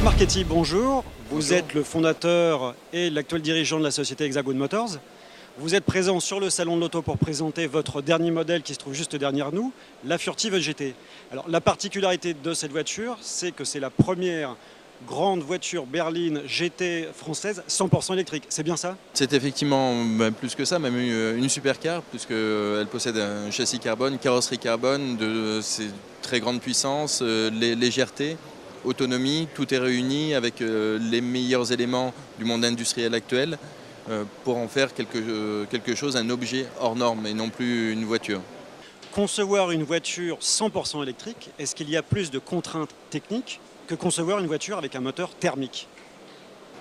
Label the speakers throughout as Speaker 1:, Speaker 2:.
Speaker 1: Marchetti, bonjour. Vous
Speaker 2: Bonjour.
Speaker 1: êtes le fondateur et l'actuel dirigeant de la société Hexagon Motors. Vous êtes présent sur le salon de l'auto pour présenter votre dernier modèle qui se trouve juste derrière nous, la Furtive GT. Alors, la particularité de cette voiture, c'est que c'est la première grande voiture berline GT française 100% électrique. C'est bien ça?
Speaker 2: C'est effectivement plus que ça, même une supercar, puisqu'elle possède un châssis carbone, carrosserie carbone, de ses très grandes puissances, légèreté, autonomie, tout est réuni avec les meilleurs éléments du monde industriel actuel pour en faire quelque chose, un objet hors norme et non plus une voiture.
Speaker 1: Concevoir une voiture 100% électrique, est-ce qu'il y a plus de contraintes techniques que concevoir une voiture avec un moteur thermique?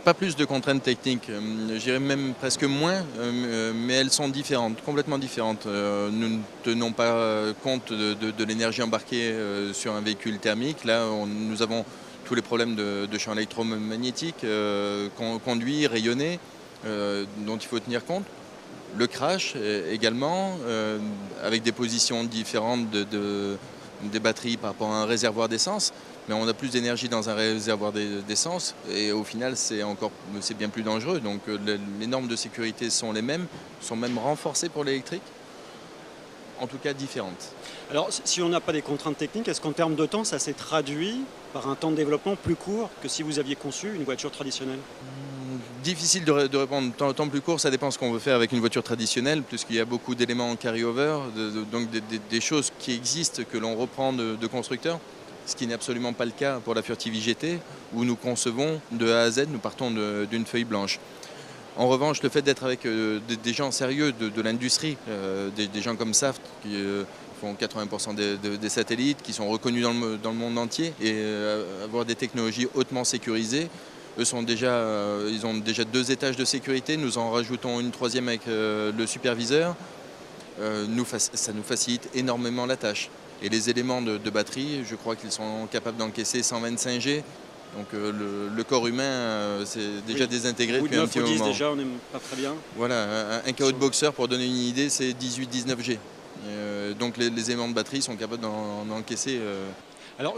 Speaker 2: Pas plus de contraintes techniques, je dirais même presque moins, mais elles sont différentes, complètement différentes. Nous ne tenons pas compte de l'énergie embarquée sur un véhicule thermique. Là, nous avons tous les problèmes de champ électromagnétique, conduit, rayonné, dont il faut tenir compte. Le crash également, avec des positions différentes des batteries par rapport à un réservoir d'essence. Mais on a plus d'énergie dans un réservoir d'essence et au final c'est bien plus dangereux. Donc les normes de sécurité sont les mêmes, sont même renforcées pour l'électrique, en tout cas différentes.
Speaker 1: Alors, si on n'a pas des contraintes techniques, est-ce qu'en termes de temps, ça s'est traduit par un temps de développement plus court que si vous aviez conçu une voiture traditionnelle?
Speaker 2: Difficile de répondre. Temps plus court, ça dépend de ce qu'on veut faire avec une voiture traditionnelle, puisqu'il y a beaucoup d'éléments en carry-over, donc des choses qui existent, que l'on reprend de constructeurs. Ce qui n'est absolument pas le cas pour la Furtive GT, où nous concevons de A à Z, nous partons d'une feuille blanche. En revanche, le fait d'être avec des gens sérieux de l'industrie, des gens comme Saft, qui font 80% des satellites, qui sont reconnus dans le monde entier, et avoir des technologies hautement sécurisées, ils ont déjà 2 étages de sécurité, nous en rajoutons une 3e avec le superviseur. Ça nous facilite énormément la tâche. Et les éléments de batterie, je crois qu'ils sont capables d'encaisser 125 G. Donc le corps humain, c'est déjà désintégré depuis un petit moment.
Speaker 1: Déjà, on n'est pas très bien.
Speaker 2: Voilà, un KO de boxeur, pour donner une idée, c'est 18-19 G. Donc les éléments de batterie sont capables d'en encaisser.
Speaker 1: Alors,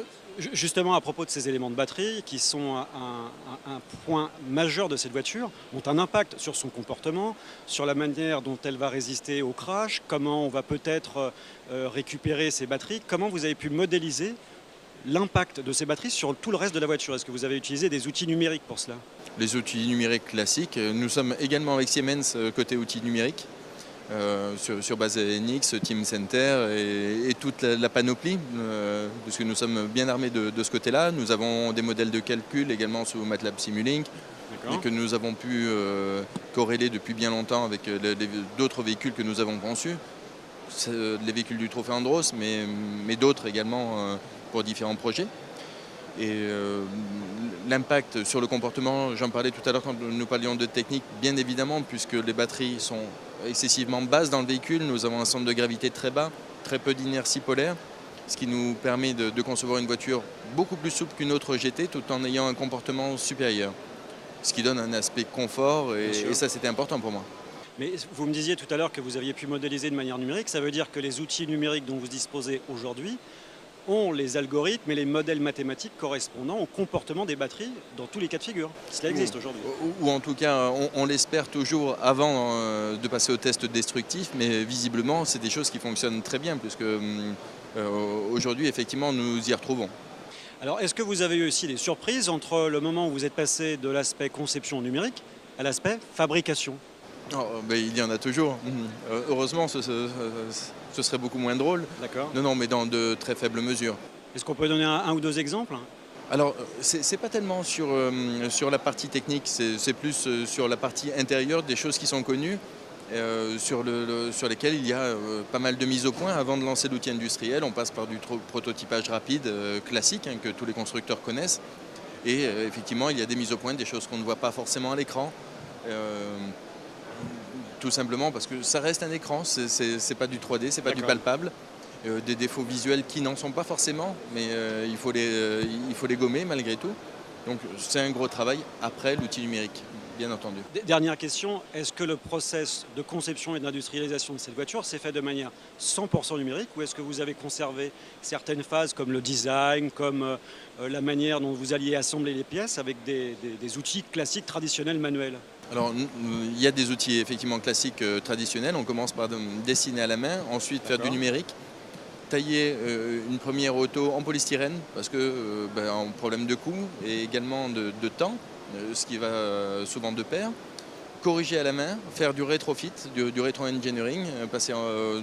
Speaker 1: justement, à propos de ces éléments de batterie, qui sont un point majeur de cette voiture, ont un impact sur son comportement, sur la manière dont elle va résister au crash, comment on va peut-être récupérer ces batteries. Comment vous avez pu modéliser l'impact de ces batteries sur tout le reste de la voiture? Est-ce que vous avez utilisé des outils numériques pour cela?
Speaker 2: Les outils numériques classiques. Nous sommes également avec Siemens côté outils numériques. Sur base NX, Teamcenter et toute la panoplie, puisque nous sommes bien armés de ce côté-là. Nous avons des modèles de calcul également sous MATLAB Simulink, et que nous avons pu corréler depuis bien longtemps avec d'autres véhicules que nous avons conçus, les véhicules du Trophée Andros, mais d'autres également pour différents projets. Et l'impact sur le comportement, j'en parlais tout à l'heure quand nous parlions de technique, bien évidemment, puisque les batteries sont excessivement basses dans le véhicule. Nous avons un centre de gravité très bas, très peu d'inertie polaire, ce qui nous permet de concevoir une voiture beaucoup plus souple qu'une autre GT, tout en ayant un comportement supérieur. Ce qui donne un aspect confort, et ça c'était important pour moi.
Speaker 1: Mais vous me disiez tout à l'heure que vous aviez pu modéliser de manière numérique. Ça veut dire que les outils numériques dont vous disposez aujourd'hui ont les algorithmes et les modèles mathématiques correspondant au comportement des batteries dans tous les cas de figure. Cela existe aujourd'hui.
Speaker 2: Ou en tout cas, on l'espère toujours avant de passer au test destructif, mais visiblement, c'est des choses qui fonctionnent très bien, puisque aujourd'hui, effectivement, nous y retrouvons.
Speaker 1: Alors, est-ce que vous avez eu aussi des surprises entre le moment où vous êtes passé de l'aspect conception numérique à l'aspect fabrication?
Speaker 2: Il y en a toujours. Heureusement, ce serait beaucoup moins drôle.
Speaker 1: D'accord.
Speaker 2: Non, mais dans de très faibles mesures.
Speaker 1: Est-ce qu'on peut donner un ou deux exemples?
Speaker 2: Alors, c'est pas tellement sur la partie technique, c'est plus sur la partie intérieure, des choses qui sont connues, sur lesquelles il y a pas mal de mises au point. Avant de lancer l'outil industriel, on passe par du prototypage rapide, classique, que tous les constructeurs connaissent. Et effectivement, il y a des mises au point, des choses qu'on ne voit pas forcément à l'écran. Tout simplement parce que ça reste un écran, c'est pas du 3D, c'est pas du palpable. Des défauts visuels qui n'en sont pas forcément, mais il faut les gommer malgré tout. Donc c'est un gros travail après l'outil numérique. bien entendu.
Speaker 1: Dernière question, est-ce que le process de conception et d'industrialisation de cette voiture s'est fait de manière 100% numérique ou est-ce que vous avez conservé certaines phases comme le design, comme la manière dont vous alliez assembler les pièces avec des outils classiques traditionnels manuels?
Speaker 2: Alors, il y a des outils effectivement classiques traditionnels. On commence par dessiner à la main, ensuite faire du numérique, tailler une première auto en polystyrène parce que en problème de coût et également de temps, ce qui va souvent de pair. Corriger à la main, faire du rétrofit, du rétro-engineering,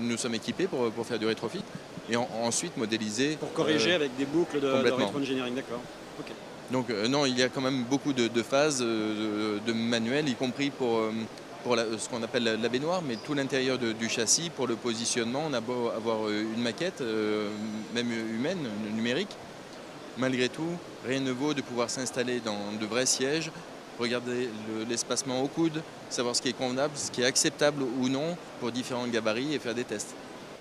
Speaker 2: nous sommes équipés pour faire du rétrofit et ensuite modéliser.
Speaker 1: Pour corriger avec des boucles de rétro-engineering, d'accord. Okay.
Speaker 2: Donc non, il y a quand même beaucoup de phases de manuel, y compris pour ce qu'on appelle la baignoire, mais tout l'intérieur du châssis, pour le positionnement, on a beau avoir une maquette, même humaine, numérique. Malgré tout, rien ne vaut de pouvoir s'installer dans de vrais sièges, regarder l'espacement au coude, savoir ce qui est convenable, ce qui est acceptable ou non pour différents gabarits et faire des tests.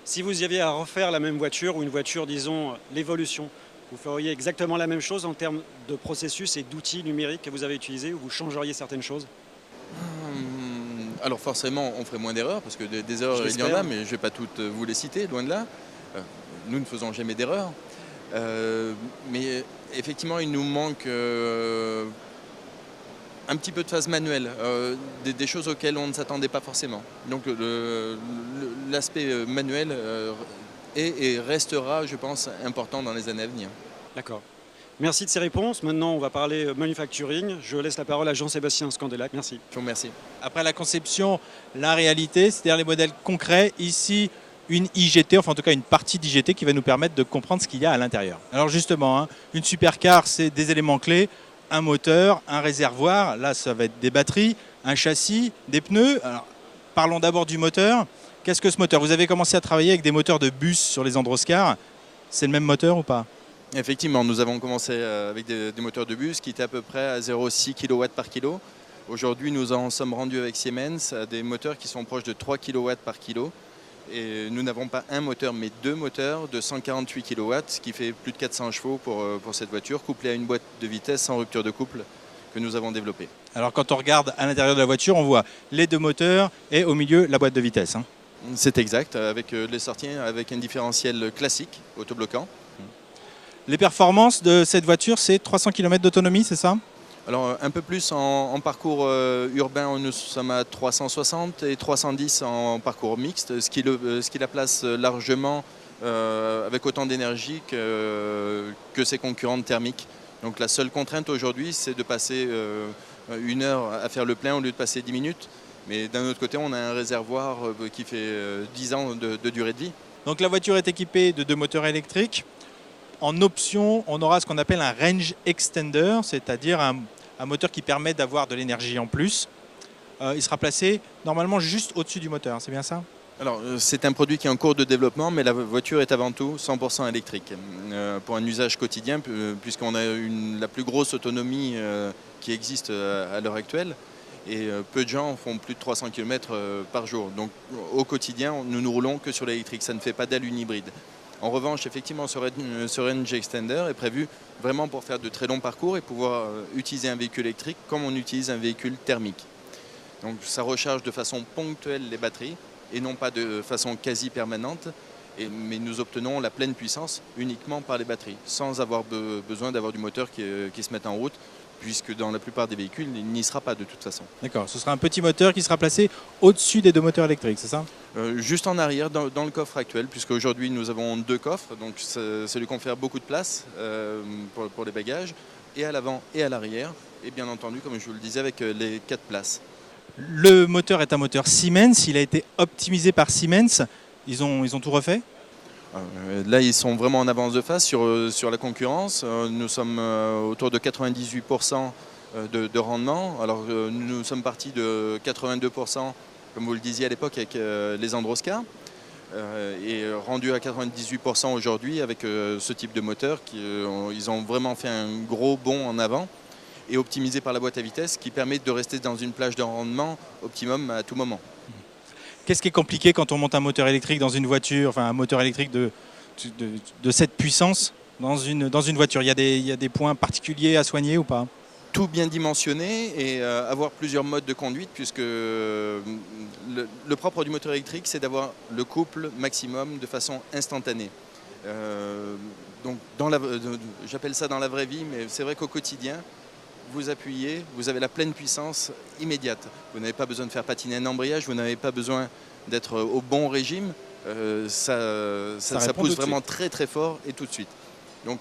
Speaker 1: Si vous y aviez à refaire la même voiture ou une voiture, disons, l'évolution, vous feriez exactement la même chose en termes de processus et d'outils numériques que vous avez utilisés ou vous changeriez certaines choses?
Speaker 2: Alors forcément, on ferait moins d'erreurs, parce que des erreurs, il y en a, mais je ne vais pas toutes vous les citer, loin de là. Nous ne faisons jamais d'erreurs. Mais effectivement, il nous manque un petit peu de phase manuelle, des choses auxquelles on ne s'attendait pas forcément. Donc l'aspect manuel est et restera, je pense, important dans les années à venir.
Speaker 1: D'accord. Merci de ces réponses. Maintenant, on va parler manufacturing. Je laisse la parole à Jean-Sébastien Scandelac. Merci.
Speaker 2: Je vous remercie.
Speaker 3: Après la conception, la réalité, c'est-à-dire les modèles concrets. Ici, une IGT, enfin en tout cas une partie d'IGT qui va nous permettre de comprendre ce qu'il y a à l'intérieur. Alors justement, une supercar, c'est des éléments clés, un moteur, un réservoir, là ça va être des batteries, un châssis, des pneus. Alors, parlons d'abord du moteur. Qu'est-ce que ce moteur? Vous avez commencé à travailler avec des moteurs de bus sur les Androscar. C'est le même moteur ou pas?
Speaker 2: Effectivement, nous avons commencé avec des moteurs de bus qui étaient à peu près à 0,6 kW par kilo. Aujourd'hui, nous en sommes rendus avec Siemens à des moteurs qui sont proches de 3 kW par kilo. Et nous n'avons pas un moteur, mais deux moteurs de 148 kW, ce qui fait plus de 400 chevaux pour cette voiture, couplée à une boîte de vitesse sans rupture de couple que nous avons développée.
Speaker 3: Alors quand on regarde à l'intérieur de la voiture, on voit les deux moteurs et au milieu la boîte de vitesse.
Speaker 2: C'est exact, avec les sorties, avec un différentiel classique, autobloquant.
Speaker 3: Les performances de cette voiture, c'est 300 km d'autonomie, c'est ça?
Speaker 2: Alors un peu plus en parcours urbain, nous sommes à 360 et 310 en parcours mixte, ce qui la place largement avec autant d'énergie que ses concurrentes thermiques. Donc la seule contrainte aujourd'hui, c'est de passer 1 heure à faire le plein au lieu de passer 10 minutes. Mais d'un autre côté, on a un réservoir qui fait 10 ans de durée de vie.
Speaker 3: Donc la voiture est équipée de 2 moteurs électriques. En option, on aura ce qu'on appelle un range extender, c'est-à-dire un moteur qui permet d'avoir de l'énergie en plus. Il sera placé normalement juste au-dessus du moteur, c'est bien ça?
Speaker 2: Alors c'est un produit qui est en cours de développement, mais la voiture est avant tout 100% électrique. Pour un usage quotidien, puisqu'on a la plus grosse autonomie qui existe à l'heure actuelle. Et peu de gens font plus de 300 km par jour. Donc au quotidien, nous ne roulons que sur l'électrique, ça ne fait pas d'allune hybride. En revanche, effectivement, ce range extender est prévu vraiment pour faire de très longs parcours et pouvoir utiliser un véhicule électrique comme on utilise un véhicule thermique. Donc ça recharge de façon ponctuelle les batteries et non pas de façon quasi permanente, mais nous obtenons la pleine puissance uniquement par les batteries, sans avoir besoin d'avoir du moteur qui se mette en route, puisque dans la plupart des véhicules, il n'y sera pas de toute façon.
Speaker 3: D'accord, ce sera un petit moteur qui sera placé au-dessus des 2 moteurs électriques, c'est ça?
Speaker 2: Juste en arrière, dans le coffre actuel, puisque aujourd'hui nous avons 2 coffres, donc ça lui confère beaucoup de place pour les bagages, et à l'avant et à l'arrière, et bien entendu, comme je vous le disais, avec les 4 places.
Speaker 3: Le moteur est un moteur Siemens, il a été optimisé par Siemens, ils ont tout refait?
Speaker 2: Là, ils sont vraiment en avance de phase sur la concurrence. Nous sommes autour de 98% de rendement. Alors, nous sommes partis de 82%, comme vous le disiez à l'époque, avec les Androscar. Et rendu à 98% aujourd'hui avec ce type de moteur. Ils ont vraiment fait un gros bond en avant et optimisé par la boîte à vitesse qui permet de rester dans une plage de rendement optimum à tout moment.
Speaker 3: Qu'est-ce qui est compliqué quand on monte un moteur électrique dans une voiture, enfin un moteur électrique de cette puissance dans une voiture? Il y a des points particuliers à soigner ou pas?
Speaker 2: tout bien dimensionner et avoir plusieurs modes de conduite, puisque le propre du moteur électrique, c'est d'avoir le couple maximum de façon instantanée. Donc j'appelle ça dans la vraie vie, mais c'est vrai qu'au quotidien, vous appuyez, vous avez la pleine puissance immédiate. Vous n'avez pas besoin de faire patiner un embrayage, vous n'avez pas besoin d'être au bon régime. Ça pousse vraiment très très fort et tout de suite. Donc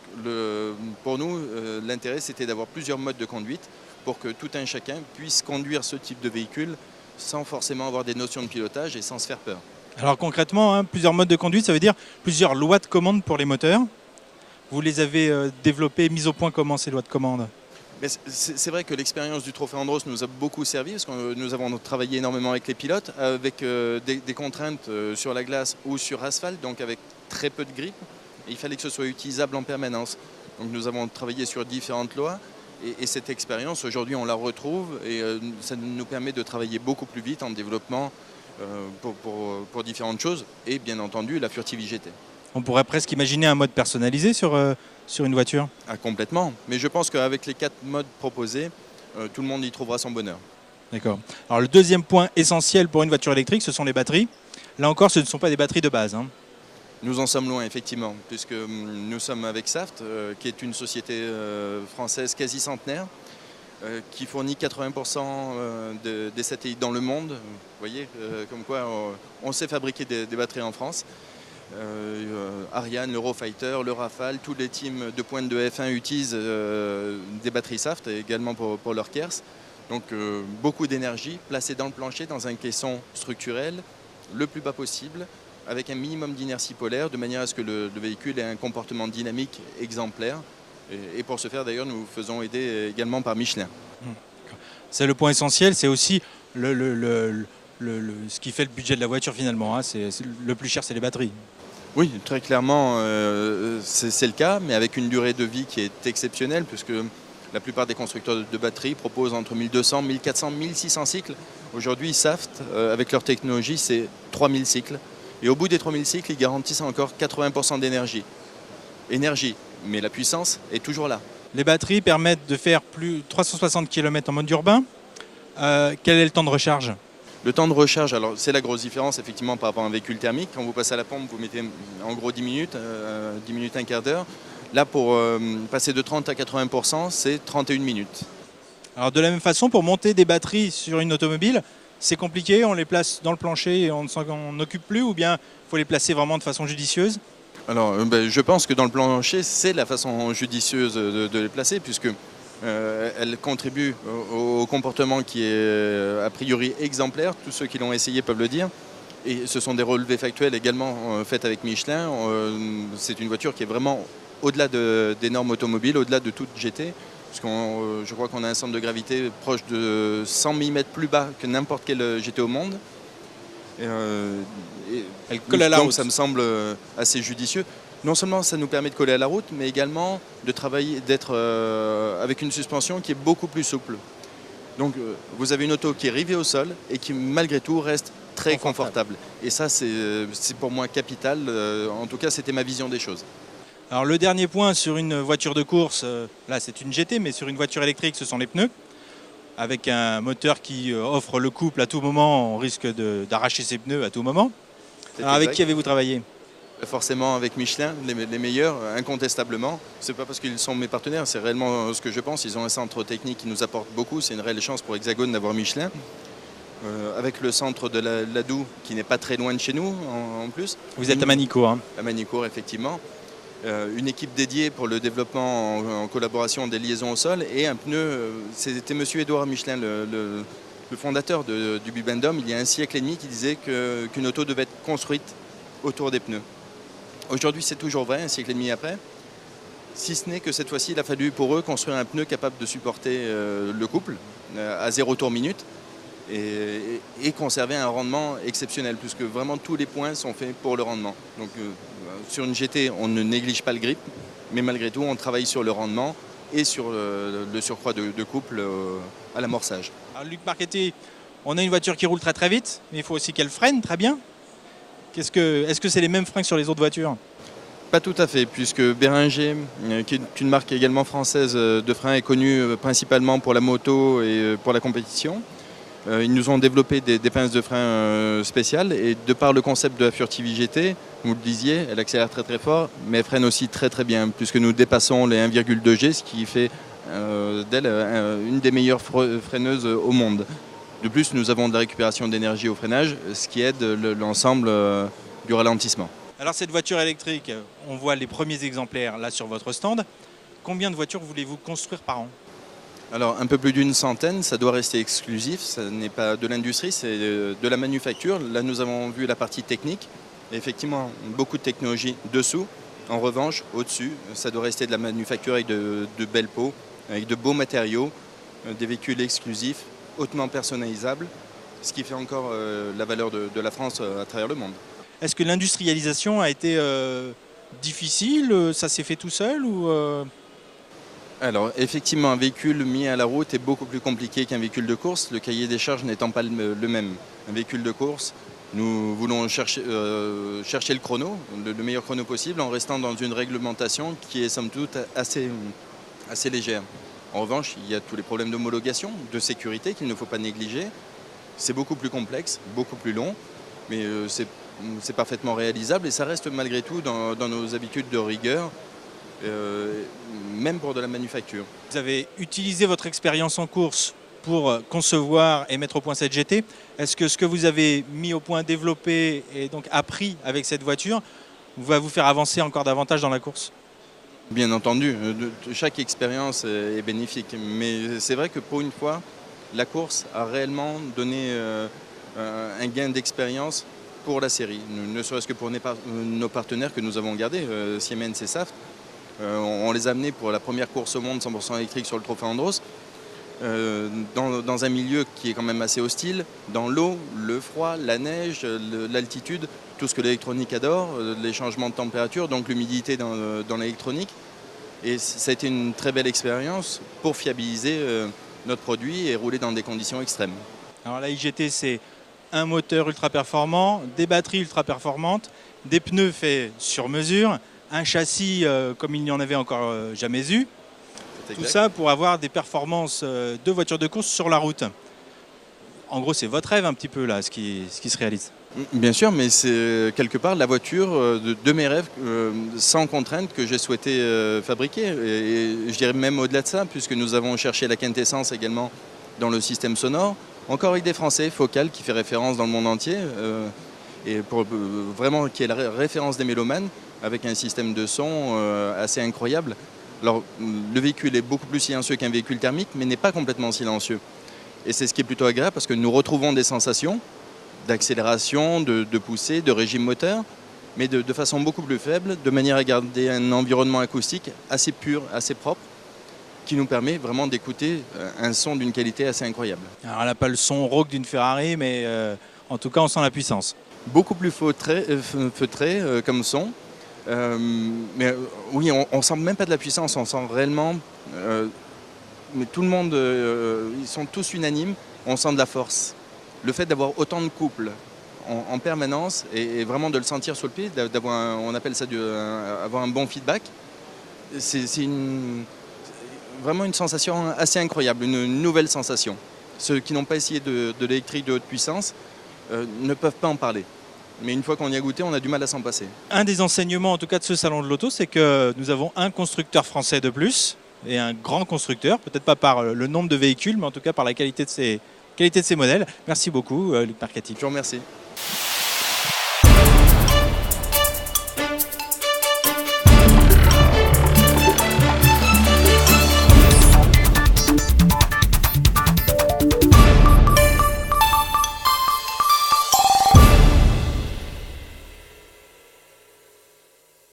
Speaker 2: pour nous, l'intérêt c'était d'avoir plusieurs modes de conduite pour que tout un chacun puisse conduire ce type de véhicule sans forcément avoir des notions de pilotage et sans se faire peur.
Speaker 3: Alors concrètement, plusieurs modes de conduite, ça veut dire plusieurs lois de commande pour les moteurs. Vous les avez développées, mises au point comment ces lois de commande ?
Speaker 2: C'est vrai que l'expérience du Trophée Andros nous a beaucoup servi parce que nous avons travaillé énormément avec les pilotes, avec des contraintes sur la glace ou sur asphalte, donc avec très peu de grippe. Et il fallait que ce soit utilisable en permanence. Donc nous avons travaillé sur différentes lois et cette expérience, aujourd'hui, on la retrouve et ça nous permet de travailler beaucoup plus vite en développement pour différentes choses et bien entendu la Furtive IGT.
Speaker 3: On pourrait presque imaginer un mode personnalisé sur une voiture.
Speaker 2: Ah, complètement, mais je pense qu'avec les 4 modes proposés, tout le monde y trouvera son bonheur.
Speaker 3: D'accord. Alors le deuxième point essentiel pour une voiture électrique, ce sont les batteries. Là encore, ce ne sont pas des batteries de base.
Speaker 2: Nous en sommes loin, effectivement, puisque nous sommes avec Saft, qui est une société française quasi centenaire, qui fournit 80% des satellites dans le monde. Vous voyez, comme quoi on sait fabriquer des batteries en France. Ariane, l'Eurofighter, le Rafale, tous les teams de pointe de F1 utilisent des batteries Saft, également pour leur KERS. Donc beaucoup d'énergie placée dans le plancher, dans un caisson structurel, le plus bas possible, avec un minimum d'inertie polaire, de manière à ce que le véhicule ait un comportement dynamique exemplaire. Et pour ce faire, d'ailleurs, nous faisons aider également par Michelin.
Speaker 3: C'est le point essentiel, c'est aussi ce qui fait le budget de la voiture finalement. Le plus cher, c'est les batteries.
Speaker 2: Oui, très clairement, c'est le cas, mais avec une durée de vie qui est exceptionnelle, puisque la plupart des constructeurs de batteries proposent entre 1200, 1400, 1600 cycles. Aujourd'hui, Saft, avec leur technologie, c'est 3000 cycles. Et au bout des 3000 cycles, ils garantissent encore 80% d'énergie. Mais la puissance est toujours là.
Speaker 3: Les batteries permettent de faire plus de 360 km en mode urbain. Quel est le temps de recharge ?
Speaker 2: Le temps de recharge, alors c'est la grosse différence effectivement par rapport à un véhicule thermique. Quand vous passez à la pompe, vous mettez en gros 10 minutes, un quart d'heure. Là, pour passer de 30 à 80%, c'est 31 minutes.
Speaker 3: Alors de la même façon, pour monter des batteries sur une automobile, c'est compliqué, on les place dans le plancher et on ne s'en occupe plus, ou bien il faut les placer vraiment de façon judicieuse ?
Speaker 2: Alors je pense que dans le plancher, c'est la façon judicieuse de les placer, puisque elle contribue au comportement qui est a priori exemplaire. Tous ceux qui l'ont essayé peuvent le dire. Et ce sont des relevés factuels également faits avec Michelin. C'est une voiture qui est vraiment au-delà des normes automobiles, au-delà de toute GT. Je crois qu'on a un centre de gravité proche de 100 mm plus bas que n'importe quel GT au monde.
Speaker 3: Elle colle à la route.
Speaker 2: Ça me semble assez judicieux. Non seulement ça nous permet de coller à la route, mais également de travailler, d'être avec une suspension qui est beaucoup plus souple. Donc vous avez une auto qui est rivée au sol et qui malgré tout reste très confortable. Et ça c'est pour moi capital. En tout cas c'était ma vision des choses.
Speaker 3: Alors le dernier point sur une voiture de course, là c'est une GT, mais sur une voiture électrique ce sont les pneus. Avec un moteur qui offre le couple à tout moment, on risque d'arracher ses pneus à tout moment. Alors avec qui avez-vous travaillé ?
Speaker 2: Forcément avec Michelin, les meilleurs, incontestablement. C'est pas parce qu'ils sont mes partenaires, c'est réellement ce que je pense. Ils ont un centre technique qui nous apporte beaucoup. C'est une réelle chance pour Hexagone d'avoir Michelin. Avec le centre de la Doue, qui n'est pas très loin de chez nous en plus.
Speaker 3: Vous êtes à Manicourt.
Speaker 2: À Manicourt, effectivement. Une équipe dédiée pour le développement en collaboration des liaisons au sol et un pneu. C'était monsieur Édouard Michelin, le fondateur du Bibendum, il y a un siècle et demi, qui disait qu'une auto devait être construite autour des pneus. Aujourd'hui, c'est toujours vrai, un siècle et demi après. Si ce n'est que cette fois-ci, il a fallu pour eux construire un pneu capable de supporter le couple à 0 tour minute et conserver un rendement exceptionnel, puisque vraiment tous les points sont faits pour le rendement. Donc sur une GT, on ne néglige pas le grip, mais malgré tout, on travaille sur le rendement et sur le surcroît de couple à l'amorçage.
Speaker 3: Alors Luc Marchetti, on a une voiture qui roule très très vite, mais il faut aussi qu'elle freine très bien. Est-ce que c'est les mêmes freins que sur les autres voitures ?
Speaker 2: Pas tout à fait, puisque Béringer, qui est une marque également française de freins, est connue principalement pour la moto et pour la compétition. Ils nous ont développé des pinces de frein spéciales et de par le concept de la Furtive IGT, vous le disiez, elle accélère très très fort, mais elle freine aussi très très bien, puisque nous dépassons les 1,2 G, ce qui fait d'elle une des meilleures freineuses au monde. De plus, nous avons de la récupération d'énergie au freinage, ce qui aide l'ensemble du ralentissement.
Speaker 3: Alors cette voiture électrique, on voit les premiers exemplaires là sur votre stand. Combien de voitures voulez-vous construire par an ?
Speaker 2: Alors un peu plus d'une centaine, ça doit rester exclusif, ça n'est pas de l'industrie, c'est de la manufacture. Là nous avons vu la partie technique, et effectivement beaucoup de technologie dessous. En revanche, au-dessus, ça doit rester de la manufacture avec de belles peaux, avec de beaux matériaux, des véhicules exclusifs, hautement personnalisables, ce qui fait encore la valeur de la France à travers le monde.
Speaker 3: Est-ce que l'industrialisation a été difficile ? Ça s'est fait tout seul ou
Speaker 2: Alors effectivement, un véhicule mis à la route est beaucoup plus compliqué qu'un véhicule de course, le cahier des charges n'étant pas le même. Un véhicule de course, nous voulons chercher le chrono, le meilleur chrono possible, en restant dans une réglementation qui est somme toute assez légère. En revanche, il y a tous les problèmes d'homologation, de sécurité qu'il ne faut pas négliger. C'est beaucoup plus complexe, beaucoup plus long, mais c'est parfaitement réalisable et ça reste malgré tout dans nos habitudes de rigueur. Même pour de la manufacture.
Speaker 3: Vous avez utilisé votre expérience en course pour concevoir et mettre au point cette GT. Est-ce que ce que vous avez mis au point, développé et donc appris avec cette voiture va vous faire avancer encore davantage dans la course ?
Speaker 2: Bien entendu, chaque expérience est bénéfique, mais c'est vrai que pour une fois, la course a réellement donné un gain d'expérience pour la série, ne serait-ce que pour nos partenaires que nous avons gardés, Siemens et Saft. On les a amenés pour la première course au monde 100% électrique sur le Trophée Andros, dans un milieu qui est quand même assez hostile, dans l'eau, le froid, la neige, l'altitude, tout ce que l'électronique adore, les changements de température, donc l'humidité dans l'électronique. Et ça a été une très belle expérience pour fiabiliser notre produit et rouler dans des conditions extrêmes.
Speaker 3: Alors la IGT, c'est un moteur ultra performant, des batteries ultra performantes, des pneus faits sur mesure, un châssis comme il n'y en avait encore jamais eu. Tout ça pour avoir des performances de voitures de course sur la route. En gros, c'est votre rêve un petit peu là, ce qui se réalise.
Speaker 2: Bien sûr, mais c'est quelque part la voiture de mes rêves, sans contrainte, que j'ai souhaité fabriquer. Et je dirais même au-delà de ça, puisque nous avons cherché la quintessence également dans le système sonore, encore avec des Français, Focal, qui fait référence dans le monde entier, et vraiment qui est la référence des mélomanes, avec un système de son assez incroyable. Alors, le véhicule est beaucoup plus silencieux qu'un véhicule thermique, mais n'est pas complètement silencieux. Et c'est ce qui est plutôt agréable parce que nous retrouvons des sensations d'accélération, de poussée, de régime moteur, mais de façon beaucoup plus faible, de manière à garder un environnement acoustique assez pur, assez propre, qui nous permet vraiment d'écouter un son d'une qualité assez incroyable.
Speaker 3: Alors, elle n'a pas le son rauque d'une Ferrari, mais en tout cas, on sent la puissance.
Speaker 2: Beaucoup plus feutré comme son. Mais oui, on sent même pas de la puissance, on sent réellement, mais tout le monde, ils sont tous unanimes, on sent de la force. Le fait d'avoir autant de couples en permanence et vraiment de le sentir sur le pied, d'avoir, on appelle ça avoir un bon feedback, c'est vraiment une sensation assez incroyable, une nouvelle sensation. Ceux qui n'ont pas essayé de l'électrique de haute puissance ne peuvent pas en parler. Mais une fois qu'on y a goûté, on a du mal à s'en passer. Un
Speaker 3: des enseignements, en tout cas de ce salon de l'auto, c'est que nous avons un constructeur français de plus et un grand constructeur, peut-être pas par le nombre de véhicules, mais en tout cas par la qualité de ces modèles. Merci beaucoup, Luc Marcati.
Speaker 2: Je vous remercie.